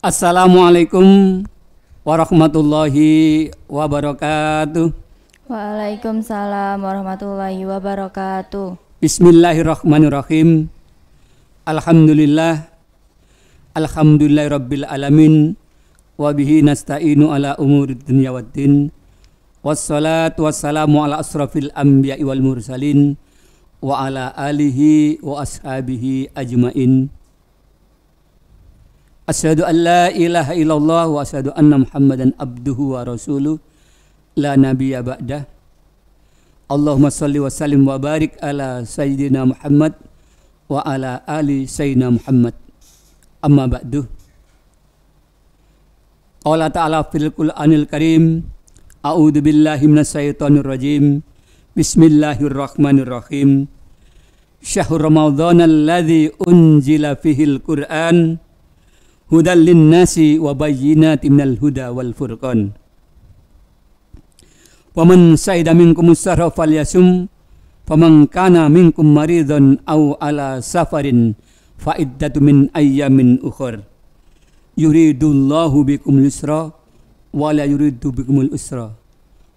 Assalamualaikum warahmatullahi wabarakatuh. Waalaikumsalam warahmatullahi wabarakatuh. Bismillahirrahmanirrahim. Alhamdulillahirabbil alamin. Wa bihi nasta'inu ala umurid dunya waddin. Wassalatu wassalamu ala asrafil anbiya'i wal mursalin wa ala alihi wa ashabihi ajmain. Asyhadu an la ilaha illallah wa asyhadu anna Muhammadan abduhu wa rasuluh la nabiyya ba'dah. Allahumma shalli wa sallim wa barik ala sayyidina Muhammad wa ala ali sayyidina Muhammad. Amma ba'du. Qala ta'ala fil Qur'anil Karim, a'udzu billahi minasyaitonir rajim. Bismillahirrahmanirrahim. Syahrul Ramadhanal ladzi unzila fihil Qur'an hudal linnasi wa bayyinatin minal huda wal furqan. Wa man syahida minkum as-sahra falyasum faman kana minkum maridan aw ala safarin fa iddatu min ayyamin ukhra. Yuridullahu bikumul yusra wa la yuridu bikumul usra.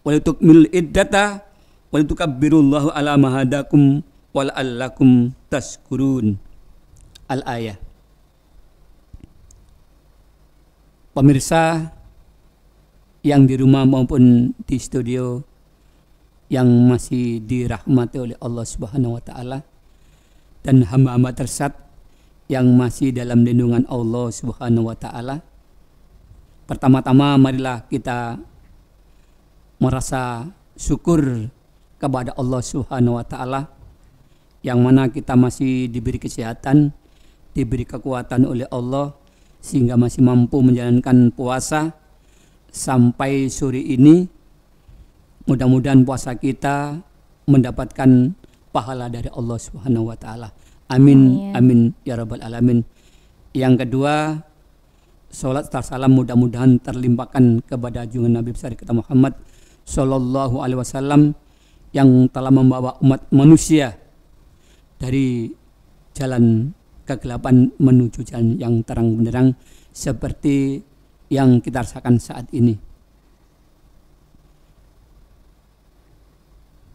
Wa litukmilul iddata wa litukabbirullaha ala ma hadakum wa la'allakum tashkurun. Al-ayah. Pemirsa yang di rumah maupun di studio yang masih dirahmati oleh Allah Subhanahu wa taala dan hamba-hamba tersat yang masih dalam lindungan Allah Subhanahu wa taala. Pertama-tama marilah kita merasa syukur kepada Allah Subhanahu wa taala yang mana kita masih diberi kesehatan, diberi kekuatan oleh Allah sehingga masih mampu menjalankan puasa sampai sore ini. Mudah-mudahan puasa kita mendapatkan pahala dari Allah Subhanahu wa taala. Amin, amin ya rabbal alamin. Yang kedua, salat serta salam mudah-mudahan terlimpahkan kepada junjungan Nabi besar kita Muhammad sallallahu alaihi wasallam yang telah membawa umat manusia dari jalan kegelapan menuju jalan yang terang benderang seperti yang kita rasakan saat ini.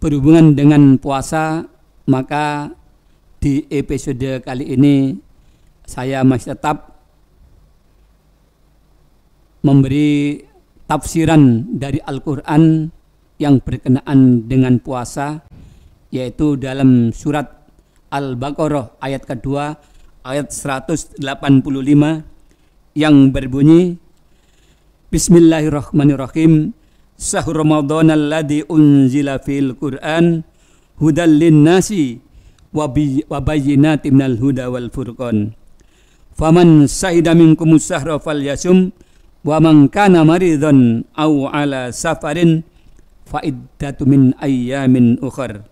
Berhubungan dengan puasa, maka di episode kali ini saya masih tetap memberi tafsiran dari Al-Quran yang berkenaan dengan puasa, yaitu dalam surat Al-Baqarah ayat kedua, ayat 185 yang berbunyi, Bismillahirrahmanirrahim. Syahrul Ramadhanal ladzi unzila fil Qur'an hudal linnasi wa bayyinatin minal huda wal furqan. Faman syahida minkumus syahra falyasum wa man kana maridan aw ala safarin fa iddatu min ayyamin ukhra.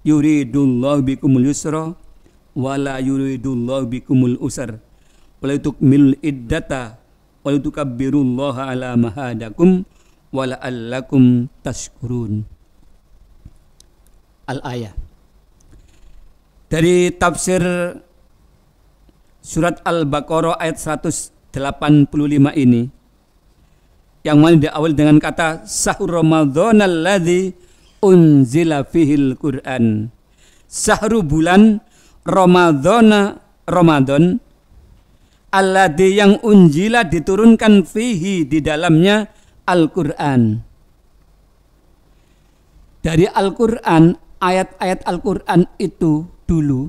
Yuridullahu bikumul yusra wa la yuridullahu bikumul usra wa la tukmilul iddata wa la tukabbirullaha ala ma hadakum wa la'allakum tashkurun. Al-ayah. Dari tafsir surat Al-Baqarah ayat 185 ini yang mana diawali dengan kata Syahrul Ramadhanal ladzi unzila fihil Qur'an. Syahrul bulan Ramadan alladzi yang unzila diturunkan fihi di dalamnya Al-Qur'an. Dari Al-Qur'an, ayat-ayat Al-Qur'an itu dulu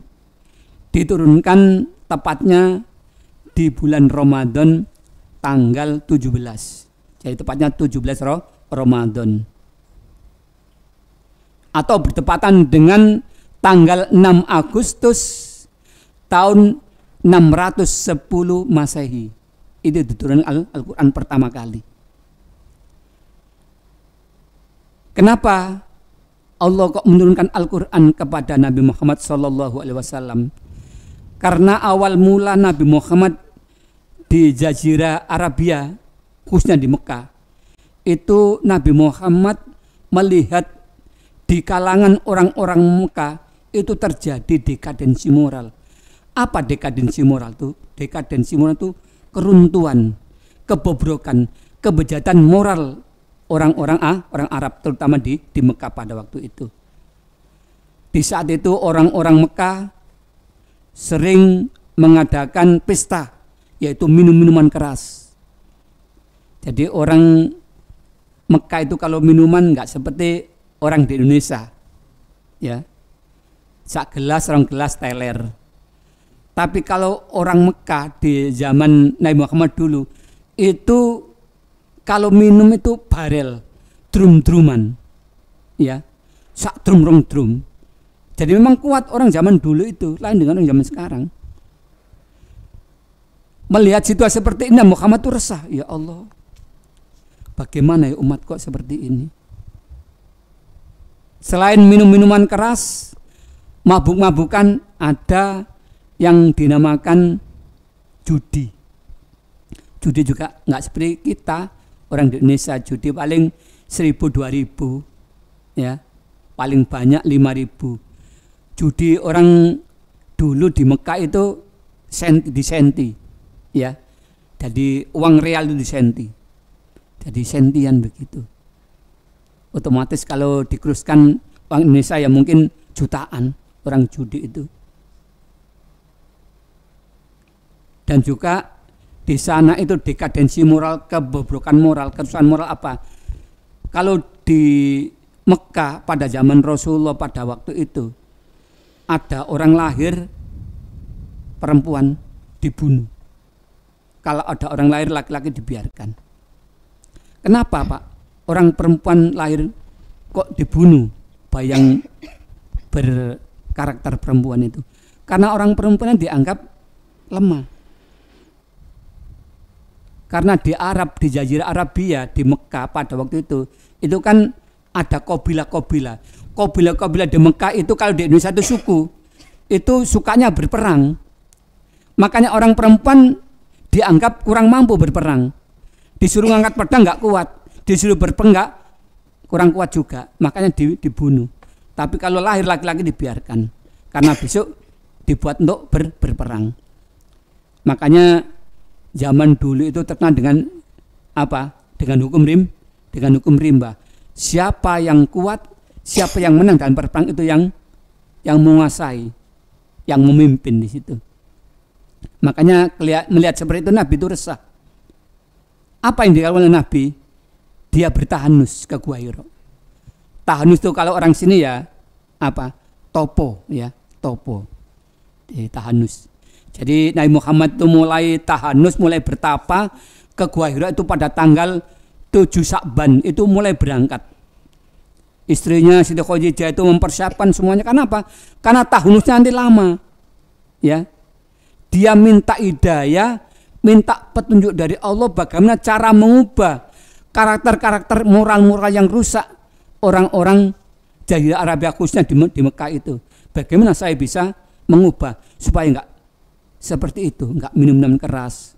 diturunkan tepatnya di bulan Ramadan tanggal 17. Jadi tepatnya 17 Ramadan. Atau bertepatan dengan tanggal 6 Agustus tahun 610 Masehi. Itu diturunkan Al-Quran pertama kali. Kenapa Allah kok menurunkan Al-Quran kepada Nabi Muhammad SAW? Karena awal mula Nabi Muhammad di Jazirah Arabia, khususnya di Mekah, itu Nabi Muhammad melihat di kalangan orang-orang Mekah itu terjadi dekadensi moral. Apa dekadensi moral itu? Dekadensi moral itu keruntuhan, kebobrokan, kebejatan moral orang Arab, terutama di Mekah pada waktu itu. Di saat itu orang-orang Mekah sering mengadakan pesta, yaitu minum-minuman keras. Jadi orang Mekah itu kalau minuman nggak seperti orang di Indonesia, ya, sak gelas, rong gelas teler. Tapi kalau orang Mekah di zaman Nabi Muhammad dulu itu kalau minum itu barel, drum-druman, ya, sak drum rong drum. Jadi memang kuat orang zaman dulu itu, lain dengan orang zaman sekarang. Melihat situasi seperti ini Muhammad itu resah, ya Allah, bagaimana ya umat kok seperti ini? Selain minum-minuman keras, mabuk-mabukan, ada yang dinamakan judi. Judi juga nggak seperti kita orang di Indonesia, judi paling 1.000-2.000, ya, paling banyak 5.000. Judi orang dulu di Mekah itu di senti, ya. Jadi uang real itu di senti. Jadi sentian begitu. Otomatis kalau dikuruskan uang Indonesia ya mungkin jutaan orang judi itu. Dan juga di sana itu dekadensi moral, kebobrokan moral, kerusakan moral apa? Kalau di Mekah pada zaman Rasulullah pada waktu itu ada orang lahir perempuan dibunuh. Kalau ada orang lahir laki-laki dibiarkan. Kenapa Pak? Orang perempuan lahir kok dibunuh bayang berkarakter perempuan itu? Karena orang perempuan dianggap lemah. Karena di Arab, di Jazirah Arabia, di Mekah pada waktu itu kan ada kabilah-kabilah. Kabilah-kabilah di Mekah itu kalau di Indonesia itu suku, itu sukanya berperang. Makanya orang perempuan dianggap kurang mampu berperang. Disuruh ngangkat pedang nggak kuat, disuruh berpenggak kurang kuat juga. Makanya dibunuh. Tapi kalau lahir laki-laki dibiarkan, karena besok dibuat untuk berperang. Makanya zaman dulu itu terkenal dengan apa? Dengan hukum rimba. Siapa yang kuat, siapa yang menang dalam perang itu yang menguasai, yang memimpin di situ. Makanya melihat seperti itu Nabi itu resah. Apa yang dilakukan oleh Nabi? Dia bertahanus ke Gua Hira. Tahanus itu kalau orang sini ya apa? Topo, ya, topo. Tahanus. Jadi Nabi Muhammad itu mulai tahanus, mulai bertapa ke Gua Hira itu pada tanggal 7 Sya'ban itu mulai berangkat. Istrinya Siti Khadijah itu mempersiapkan semuanya. Karena apa? Karena tahanusnya nanti lama. Ya. Dia minta hidayah, minta petunjuk dari Allah bagaimana cara mengubah karakter-karakter moral-moral yang rusak orang-orang Jazirah Arabia khususnya di Mekah itu. Bagaimana saya bisa mengubah supaya enggak seperti itu, enggak minum keras,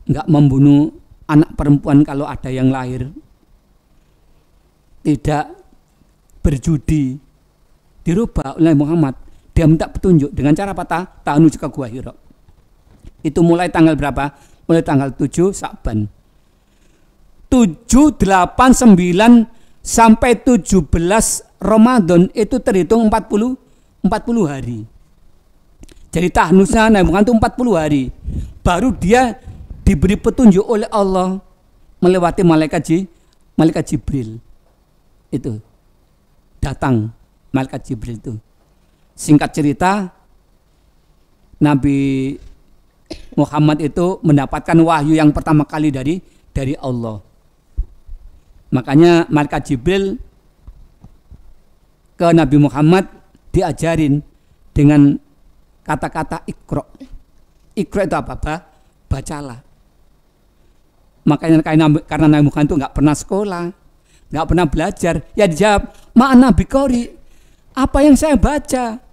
enggak membunuh anak perempuan kalau ada yang lahir, tidak berjudi. Dirubah oleh Muhammad. Dia minta petunjuk dengan cara apa? Tahanus ke Gua Hira. Itu mulai tanggal berapa? Mulai tanggal 7 Sya'ban. 7, 8, 9 sampai 17 Ramadan itu terhitung 40 hari. Jadi tahanusnya Nabi Muhammad itu 40 hari. Baru dia diberi petunjuk oleh Allah melewati malaikat Jibril. Itu datang malaikat Jibril itu. Singkat cerita, Nabi Muhammad itu mendapatkan wahyu yang pertama kali dari Allah. Makanya malaikat Jibril ke Nabi Muhammad diajarin dengan kata-kata Iqra. Iqra itu apa? Bacalah. Makanya karena Nabi Muhammad itu nggak pernah sekolah, nggak pernah belajar, ya dijawab, ma'ana biqari. Apa yang saya baca?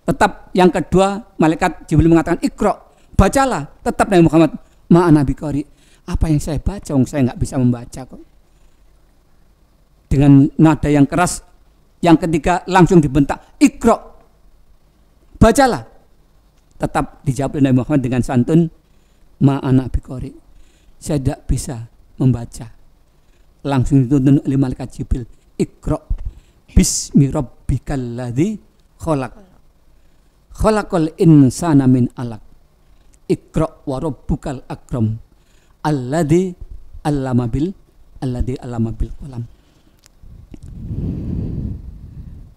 Tetap yang kedua malaikat Jibril mengatakan Iqra, bacalah. Tetap Nabi Muhammad, ma'ana biqari. Apa yang saya baca? Saya nggak bisa membaca kok. Dengan nada yang keras, yang ketiga langsung dibentak, Iqra, bacalah. tetap dijawab oleh Nabi Muhammad dengan santun, ma'ana biqori, saya tidak bisa membaca. Langsung dituntun oleh malaikat Jibril, Iqra bismi rabbikal ladzi khalaq, khalaqal insana min alaq, Iqra wa rabbukal akram, alladzi allama bil qalam.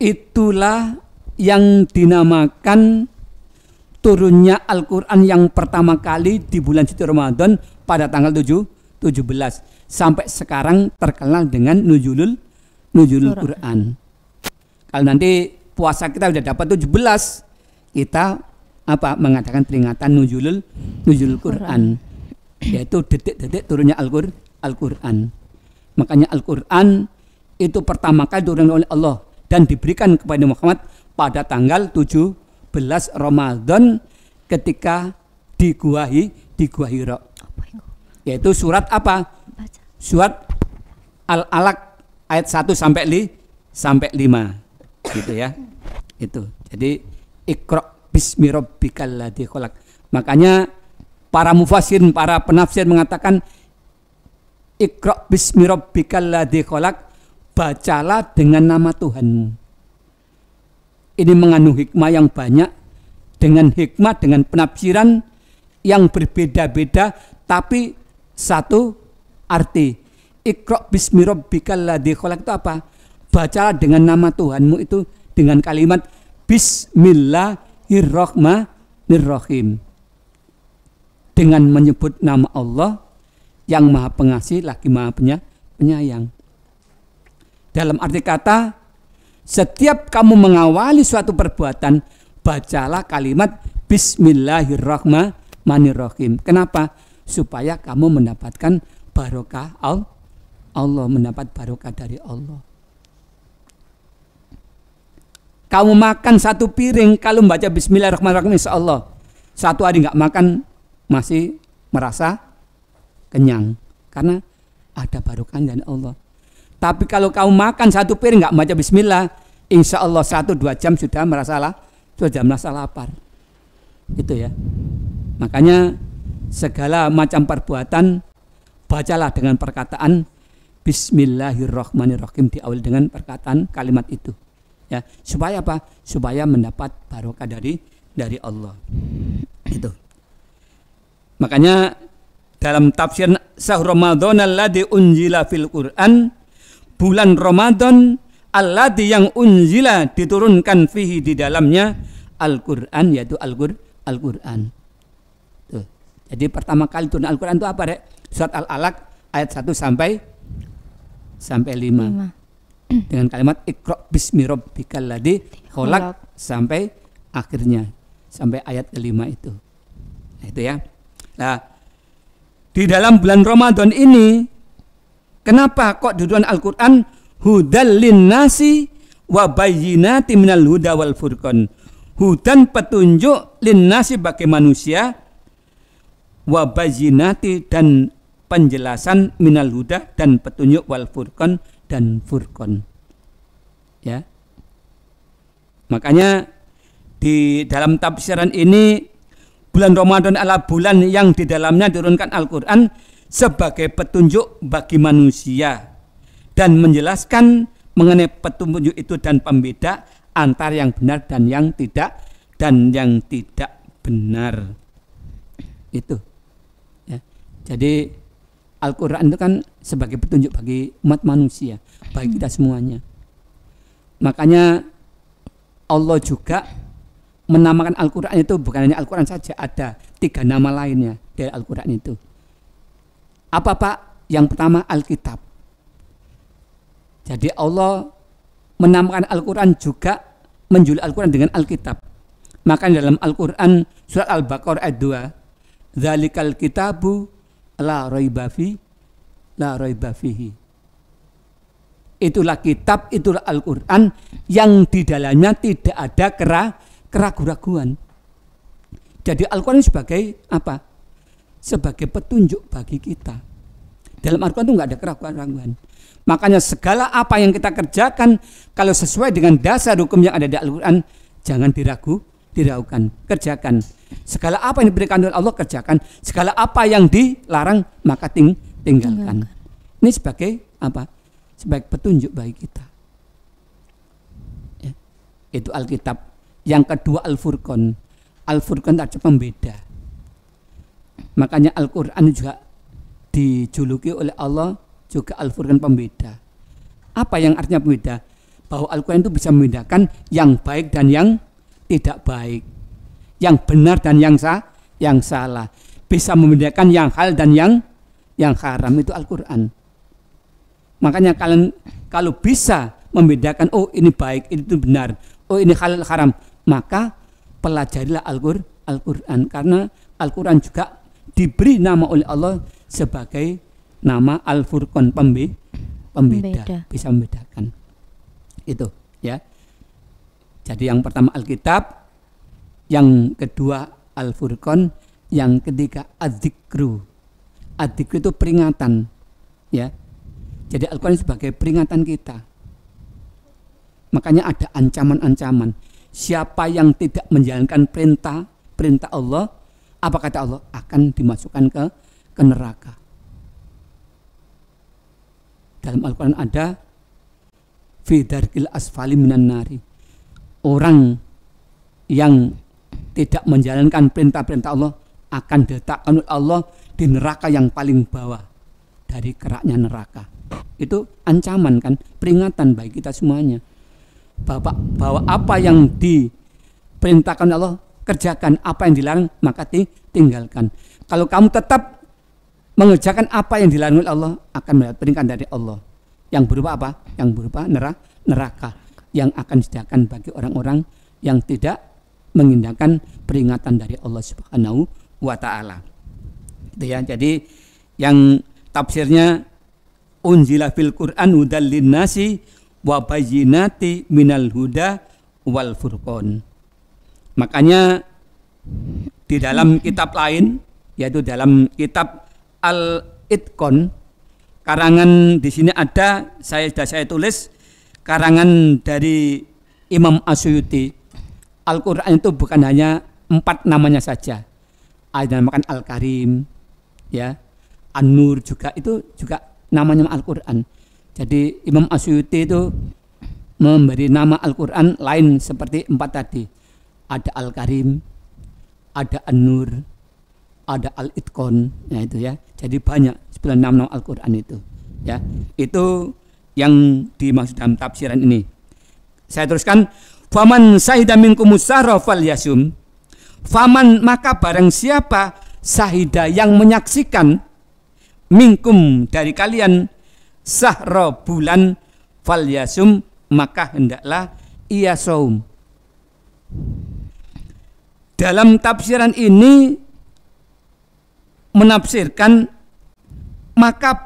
Itulah yang dinamakan turunnya Al-Quran yang pertama kali di bulan suci Ramadan pada tanggal 17 sampai sekarang terkenal dengan Nuzulul Quran. Kalau nanti puasa kita sudah dapat 17, kita mengadakan peringatan Nuzulul Quran, yaitu detik-detik turunnya Al-Quran. Makanya Al-Quran itu pertama kali turun oleh Allah dan diberikan kepada Muhammad pada tanggal 17 Ramadan ketika di Gua Hira. Yaitu surat apa? Surat Al-Alaq ayat 1 sampai 5. Gitu ya. Itu. Jadi Iqra bismi rabbikal ladzi khalaq. Makanya para mufassirin, para penafsir mengatakan Iqra bismi rabbikal ladzi khalaq, bacalah dengan nama Tuhanmu. Ini mengandung hikmah yang banyak, dengan hikmah, dengan penafsiran yang berbeda-beda, tapi satu arti. Iqra bismi rabbikal ladzi khalaq itu apa? Bacalah dengan nama Tuhanmu, itu dengan kalimat Bismillahirrahmanirrahim, dengan menyebut nama Allah yang Maha Pengasih lagi Maha Penyayang. Dalam arti kata, setiap kamu mengawali suatu perbuatan, bacalah kalimat Bismillahirrahmanirrahim. Kenapa? Supaya kamu mendapatkan barokah Allah, mendapat barokah dari Allah. Kamu makan satu piring, kalau membaca Bismillahirrahmanirrahim, insya Allah satu hari nggak makan masih merasa kenyang, karena ada barokah dari Allah. Tapi kalau kamu makan satu piring nggak baca Bismillah, insya Allah 1-2 jam sudah merasa lapar. Itu ya. Makanya segala macam perbuatan bacalah dengan perkataan Bismillahirrahmanirrahim, diawali dengan perkataan kalimat itu. Ya, supaya apa? Supaya mendapat barokah dari Allah. Itu. Makanya dalam tafsir Syahrul Ramadan alladzi unzila fil Qur'an, bulan Ramadan alladzi yang unzila diturunkan fihi di dalamnya Al-Qur'an, yaitu Al-Qur'an. Tuh. Jadi pertama kali turun Al-Qur'an itu apa, Rek? Surat Al-Alaq ayat 1 sampai 5. Dengan kalimat Iqra bismi rabbikal ladzi khalaq sampai akhirnya, sampai ayat kelima itu. Nah, itu ya. Nah, di dalam bulan Ramadan ini, kenapa kok diturunkan Al-Quran? Hudal linnasi wa bayyinati minal huda wal furqan. Hudan, petunjuk, linnasi bagi manusia, wa bayyinati, dan penjelasan, minal huda, dan petunjuk, wal furqan, dan furqan. Ya. Makanya di dalam tafsiran ini, bulan Ramadan adalah bulan yang di dalamnya diturunkan Al-Quran sebagai petunjuk bagi manusia dan menjelaskan mengenai petunjuk itu dan pembeda antara yang benar dan yang tidak benar. Itu. Ya. Jadi Al-Quran itu kan sebagai petunjuk bagi umat manusia, bagi kita semuanya. Makanya Allah juga menamakan Al-Quran itu bukan hanya Al-Quran saja, ada 3 nama lainnya dari Al-Quran itu. Apa Pak? Yang pertama Alkitab. Jadi Allah menamakan Al-Quran juga menjuluki Al-Quran dengan Alkitab. Maka dalam Al-Quran surat Al-Baqarah ayat 2, Dzalikal kitabu la raiba fihi. Itulah kitab, itulah Al-Quran yang di dalamnya tidak ada keraguan-raguan. Jadi Al-Quran sebagai apa? Sebagai petunjuk bagi kita. Dalam Al-Quran itu nggak ada keraguan-raguan. Makanya segala apa yang kita kerjakan, kalau sesuai dengan dasar hukum yang ada di Al-Quran, jangan diragukan, kerjakan. Segala apa yang diberikan oleh Allah kerjakan, segala apa yang dilarang maka tinggalkan. Ini sebagai apa? Sebagai petunjuk bagi kita. Ya. Itu Alkitab. Yang kedua Al-Furqan. Al-Furqan artinya pembeda. Makanya Al-Quran juga dijuluki oleh Allah juga Al-Furqan pembeda. Apa yang artinya pembeda? Bahwa Al-Quran itu bisa membedakan yang baik dan yang tidak baik, yang benar dan yang salah, bisa membedakan yang halal dan yang haram. Itu Al-Quran. Makanya kalian kalau bisa membedakan, oh ini baik, itu benar, oh ini halal haram, maka pelajarilah Al-Quran, karena Al-Quran juga diberi nama oleh Allah sebagai nama Al-Furqan, pembeda, bisa membedakan. Itu ya. Jadi yang pertama Alkitab, yang kedua Al-Furqan, yang ketiga Adzikru. Adzikru itu peringatan, ya. Jadi Al-Quran sebagai peringatan kita. Makanya ada ancaman-ancaman. Siapa yang tidak menjalankan perintah Allah, apa kata Allah? Akan dimasukkan ke neraka. Dalam Al-Quran ada fi darkil asfali minan nari. Orang yang tidak menjalankan perintah-perintah Allah akan diletakkan oleh Allah di neraka yang paling bawah dari keraknya neraka. Itu ancaman kan, peringatan bagi kita semuanya. Bahwa apa yang diperintahkan Allah kerjakan, apa yang dilarang maka tinggalkan. Kalau kamu tetap mengerjakan apa yang dilarang oleh Allah, akan mendapat peringatan dari Allah. Yang berupa apa? Yang berupa neraka yang akan disediakan bagi orang-orang yang tidak mengindahkan peringatan dari Allah Subhanahu wa taala. Itu ya. Jadi yang tafsirnya unzila fil Qur'an hudal linnasi wa bayyinati minal huda wal furqan. Makanya di dalam kitab lain, yaitu dalam kitab Al-Itqan, karangan di sini ada, sudah saya tulis, karangan dari Imam Asyuyuti. Al-Quran itu bukan hanya 4 namanya saja. Ada namakan Al-Karim, ya, An-Nur juga, itu juga namanya Al-Quran. Jadi Imam Asyuyuti itu memberi nama Al-Quran lain seperti 4 tadi. Ada Al-Karim, ada An-Nur, ada Al-Itqan, nah itu ya. Jadi banyak sebenarnya nama-nama Al-Quran itu, ya. Itu yang dimaksud dalam tafsiran ini. Saya teruskan, faman syahida minkumus syahra falyasum. Faman, maka barang siapa syahida yang menyaksikan minkum dari kalian syahra bulan falyasum, maka hendaklah ia saum. Dalam tafsiran ini menafsirkan maka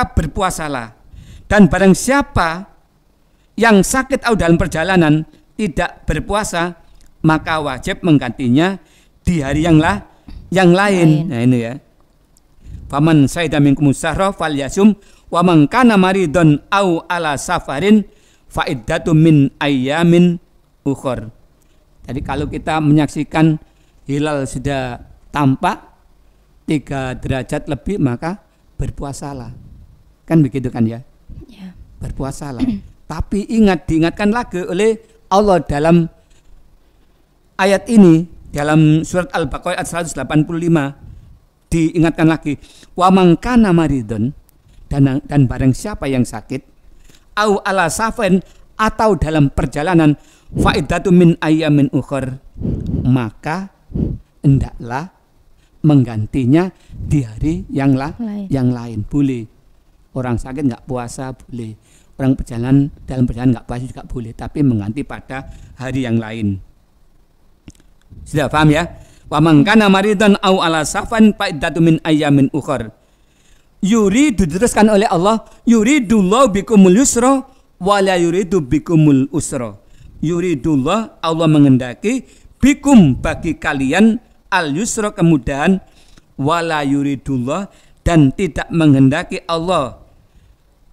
berpuasalah. Dan barang siapa yang sakit atau dalam perjalanan tidak berpuasa, maka wajib menggantinya di hari yang lain. Nah ini ya. Faman syahida minkumus syahra falyasum wa man kana maridun au ala safarin fa iddatum min ayyamin ukhra. Jadi kalau kita menyaksikan hilal sudah tampak 3 derajat lebih, maka berpuasalah. Kan begitu kan ya? Ya. Berpuasalah. Tapi diingatkan lagi oleh Allah dalam ayat ini, dalam surat Al-Baqarah ayat 185, diingatkan lagi, wa man kana maridun, dan barang siapa yang sakit, au ala safarin, atau dalam perjalanan, fa iddatu min ayyamin ukhra, maka hendaklah menggantinya di hari yang lain. Boleh. Orang sakit nggak puasa boleh. Orang dalam perjalanan nggak puasa juga boleh, tapi mengganti pada hari yang lain. Sudah paham ya? Wa man kana maridan au ala safan fa iddatu min ayyamin ukhra. Yuridu, diteruskan oleh Allah, yuridullahu bikumul yusra wa la yuridu bikumul usra. Yuridullah, Allah mengendaki, bikum, bagi kalian, al yusra, kemudahan, wala yuridullah, dan tidak menghendaki Allah,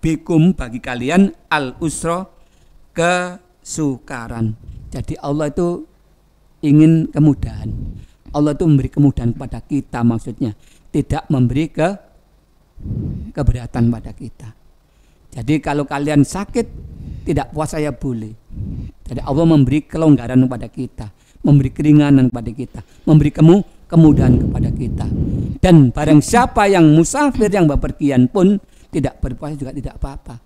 bikum, bagi kalian, al usra, kesukaran. Jadi Allah itu ingin kemudahan. Allah itu memberi kemudahan kepada kita, maksudnya tidak memberi keberatan pada kita. Jadi kalau kalian sakit tidak puasa ya boleh. Jadi Allah memberi kelonggaran kepada kita, memberi keringanan kepada kita, memberi kemudahan kepada kita. Dan barang siapa yang musafir, yang bepergian pun tidak berpuasa juga tidak apa-apa.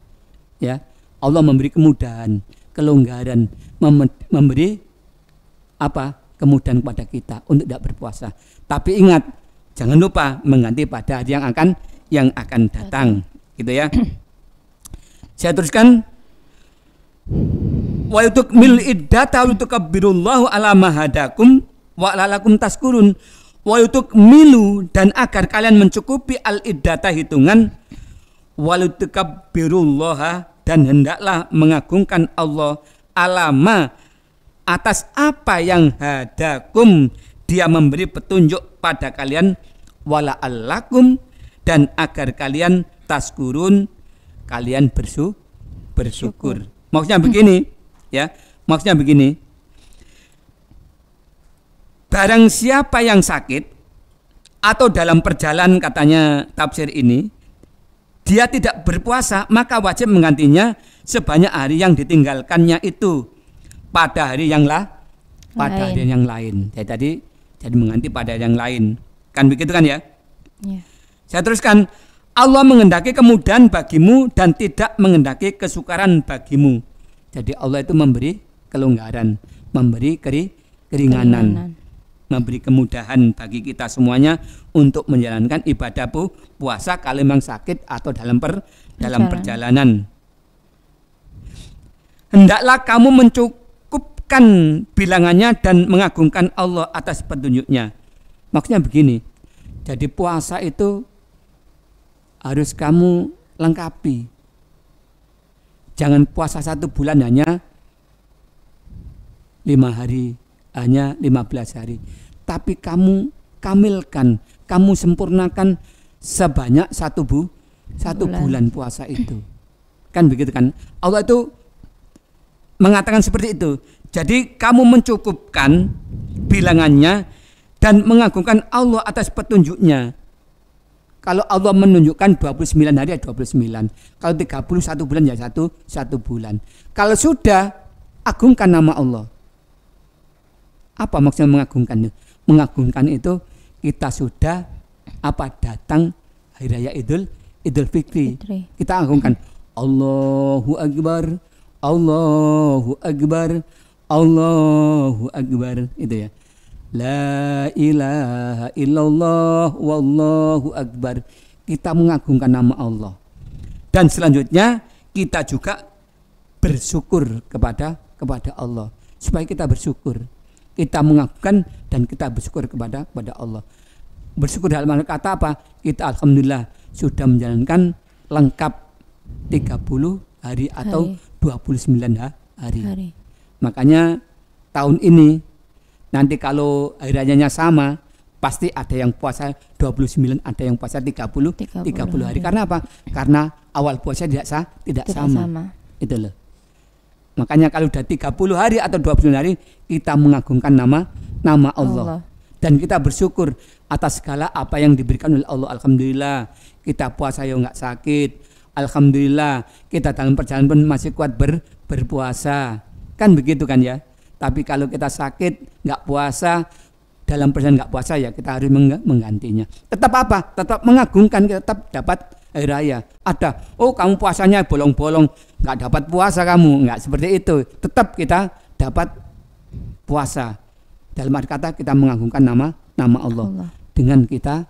Ya, Allah memberi kemudahan, kelonggaran, memberi kemudahan kepada kita untuk tidak berpuasa. Tapi ingat, jangan lupa mengganti pada hari yang akan datang, gitu ya. Saya teruskan. Wa yutukmil iddata wa yukabbirullahu ala ma hadakum wa la'allakum tashkurun. Wa yutukmilu, dan agar kalian mencukupi al iddata hitungan, wa yutukabbirullaha, dan hendaklah mengagungkan Allah alama atas apa yang hadakum, dia memberi petunjuk pada kalian, wa la'allakum, dan agar kalian tashkurun, kalian bersyukur. Maksudnya begini, ya. Maksudnya begini. Barang siapa yang sakit atau dalam perjalanan, katanya tafsir ini, dia tidak berpuasa, maka wajib menggantinya sebanyak hari yang ditinggalkannya itu pada hari yang hari yang lain. Jadi mengganti pada hari yang lain. Kan begitu kan ya? Ya. Saya teruskan. Allah menghendaki kemudahan bagimu dan tidak menghendaki kesukaran bagimu. Jadi Allah itu memberi kelonggaran, memberi keringanan, memberi kemudahan bagi kita semuanya untuk menjalankan ibadah puasa kalau memang sakit atau dalam perjalanan. Hendaklah kamu mencukupkan bilangannya dan mengagungkan Allah atas petunjuknya. Maksudnya begini. Jadi puasa itu harus kamu lengkapi. Jangan puasa 1 bulan hanya 5 hari, hanya 15 hari. Tapi kamu kamilkan, kamu sempurnakan sebanyak 1 bulan puasa itu. Kan begitu kan? Allah itu mengatakan seperti itu. Jadi kamu mencukupkan bilangannya dan mengagungkan Allah atas petunjuknya. Kalau Allah menunjukkan 29 hari ya 29. Kalau 31 bulan ya 1 bulan. Kalau sudah, agungkan nama Allah. Apa maksudnya mengagungkan? Mengagungkan itu kita sudah datang hari raya Idul Fitri. Kita agungkan Allahu Akbar, Allahu Akbar, Allahu Akbar, itu ya. La ilaha illallah wallahu akbar. Kita mengagungkan nama Allah. Dan selanjutnya kita juga bersyukur kepada Allah. Supaya kita bersyukur. Kita mengagungkan dan kita bersyukur kepada Allah. Bersyukur dalam kata apa? Kita alhamdulillah sudah menjalankan lengkap 30 hari atau 29 hari. Makanya tahun ini nanti kalau hari rayanya sama, pasti ada yang puasa 29, ada yang puasa 30 hari. Karena apa? Karena awal puasa tidak sama. Itu loh. Makanya kalau sudah 30 hari atau 29 hari, kita mengagungkan nama Allah. Dan kita bersyukur atas segala apa yang diberikan oleh Allah. Alhamdulillah, kita puasa ya enggak sakit. Alhamdulillah, kita dalam perjalanan pun masih kuat berpuasa. Kan begitu kan ya? Tapi kalau kita sakit, nggak puasa, dalam perjalanan nggak puasa ya kita harus menggantinya. Tetap apa? Tetap mengagungkan, kita tetap dapat hari raya. Ada, kamu puasanya bolong-bolong, nggak dapat puasa kamu, nggak seperti itu. Tetap kita dapat puasa. Dalam arti kata kita mengagungkan nama Allah. Dengan kita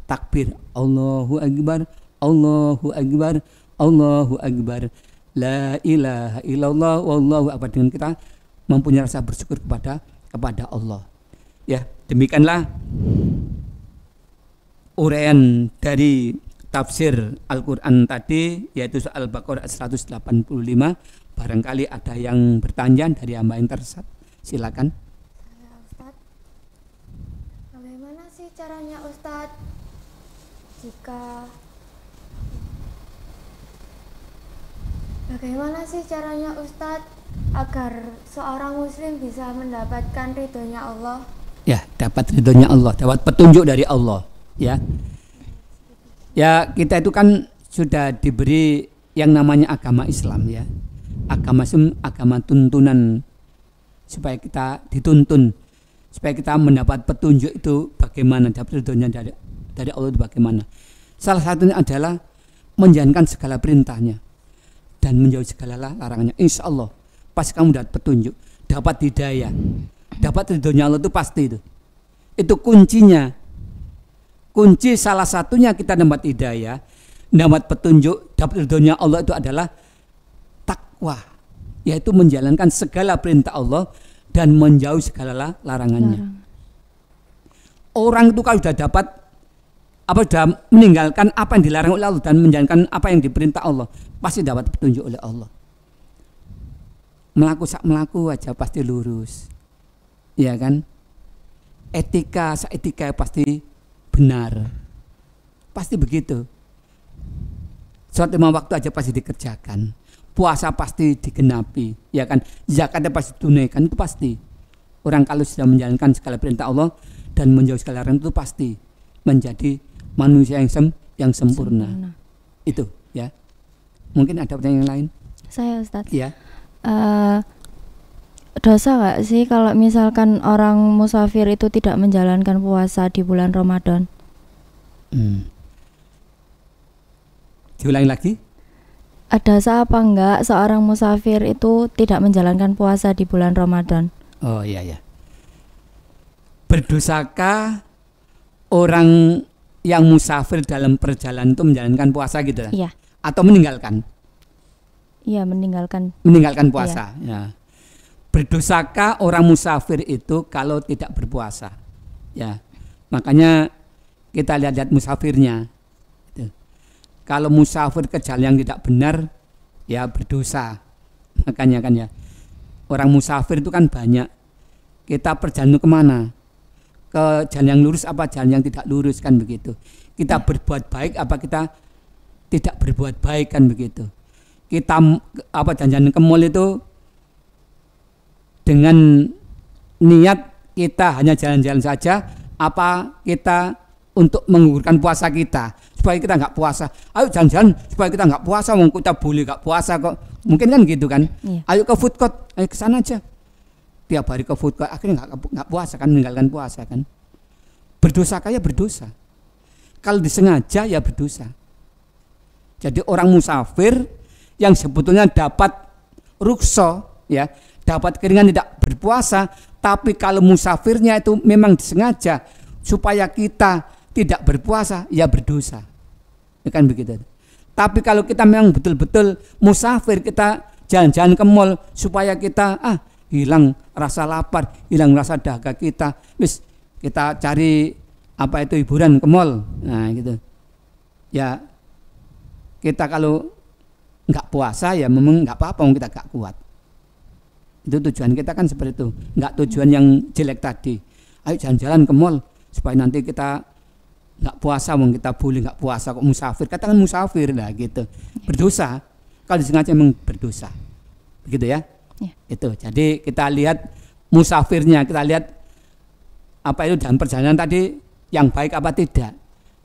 takbir, Allahu Akbar, Allahu Akbar, Allahu Akbar, la ilaha illallah, wallahu akbar. Dengan kita mempunyai rasa bersyukur kepada Allah. Ya, demikianlah uraian dari tafsir Al-Qur'an tadi, yaitu Al-Baqarah 185. Barangkali ada yang bertanya dari hamba yang tersesat. Silakan. Ustaz, bagaimana sih caranya Ustaz agar seorang muslim bisa mendapatkan ridhonya Allah? Ya, dapat ridhonya Allah, dapat petunjuk dari Allah, ya. Ya, kita itu kan sudah diberi yang namanya agama Islam, ya. Agama Islam, agama tuntunan supaya kita dituntun, supaya kita mendapat petunjuk itu bagaimana, dapat ridhonya dari Allah itu bagaimana. Salah satunya adalah menjalankan segala perintahnya dan menjauhi segala larangannya. Insya Allah pasti kamu dapat petunjuk, dapat hidayah, dapat ridhonya Allah, itu pasti itu. Itu kuncinya. Kunci salah satunya kita dapat hidayah, dapat petunjuk, dapat ridhonya Allah itu adalah takwa, yaitu menjalankan segala perintah Allah dan menjauhi segala larangannya. Orang itu kalau sudah dapat sudah meninggalkan apa yang dilarang oleh Allah dan menjalankan apa yang diperintah Allah, pasti dapat petunjuk oleh Allah. Melaku aja pasti lurus, ya kan? Etika pasti benar, pasti begitu. Sholat 5 waktu aja pasti dikerjakan, puasa pasti digenapi, ya kan? Zakatnya pasti tunaikan, itu pasti. Orang kalau sudah menjalankan segala perintah Allah dan menjauhi segala larangan, itu pasti menjadi manusia yang sempurna. Itu, ya. Mungkin ada pertanyaan yang lain? Saya, Ustadz. Ya. Dosa nggak sih kalau misalkan orang musafir itu tidak menjalankan puasa di bulan Ramadan? Diulangi lagi? Dosa apa enggak seorang musafir itu tidak menjalankan puasa di bulan Ramadan? Oh iya. Berdosakah orang yang musafir dalam perjalanan itu menjalankan puasa gitu? Iya. Atau meninggalkan? Iya, meninggalkan puasa. Iya. Ya. Berdosakah orang musafir itu kalau tidak berpuasa? Ya. Makanya kita lihat musafirnya. Gitu. Kalau musafir ke jalan yang tidak benar, ya berdosa. Makanya kan ya. Orang musafir itu kan banyak. Kita perjalanan kemana? Ke jalan yang lurus apa jalan yang tidak lurus, kan begitu. Kita berbuat baik apa kita tidak berbuat baik, kan begitu. Kita jalan ke mall itu dengan niat kita hanya jalan-jalan saja apa kita untuk menggugurkan puasa kita supaya kita nggak puasa. Ayo jalan-jalan supaya kita nggak puasa, mau kita boleh nggak puasa kok. Mungkin kan gitu kan. Ayo ke food court, ayo ke sana aja. Tiap hari ke food court, akhirnya nggak puasa kan, meninggalkan puasa kan. Berdosa kaya berdosa. Kalau disengaja ya berdosa. Jadi orang musafir yang sebetulnya dapat rukso, ya, dapat keringan tidak berpuasa, tapi kalau musafirnya itu memang disengaja supaya kita tidak berpuasa, ya berdosa. Ya kan begitu. Tapi kalau kita memang betul-betul musafir, kita jalan-jalan ke mall supaya kita hilang rasa lapar, hilang rasa dahaga kita. Wis kita cari hiburan ke mall. Nah, gitu. Ya kita kalau nggak puasa ya memang nggak apa-apa, kita nggak kuat. Itu tujuan kita kan seperti itu, nggak tujuan yang jelek tadi. Ayo jalan-jalan ke mall supaya nanti kita nggak puasa, kita boleh nggak puasa kok musafir. Katakan musafir lah gitu. Berdosa. Kalau disengaja memang berdosa. Begitu ya? Itu. Jadi kita lihat musafirnya, kita lihat itu dalam perjalanan tadi yang baik apa tidak.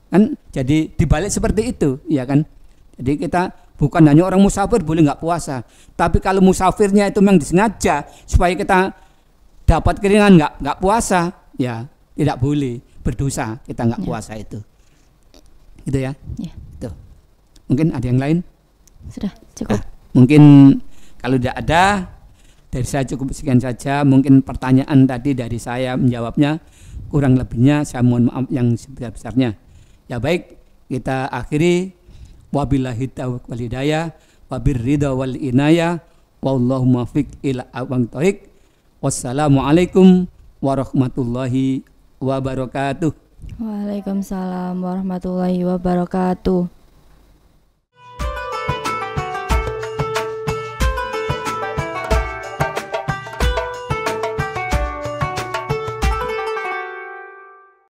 Kan jadi dibalik seperti itu, ya kan? Jadi kita bukan hanya orang musafir boleh nggak puasa, tapi kalau musafirnya itu memang disengaja supaya kita dapat keringan nggak puasa, ya tidak boleh, berdosa kita nggak puasa itu. Gitu ya? Itu. Mungkin ada yang lain? Sudah cukup. Mungkin kalau tidak ada, dari saya cukup sekian saja. Mungkin pertanyaan tadi dari saya menjawabnya, kurang lebihnya saya mohon maaf yang sebesar-besarnya. Ya baik, kita akhiri. Wabillahi taufiq wal hidayah, wabirridha wal inayah, wallahu muwaffiq ila aqwamit thoriq. Wassalamualaikum warahmatullahi wabarakatuh. Waalaikumsalam warahmatullahi wabarakatuh.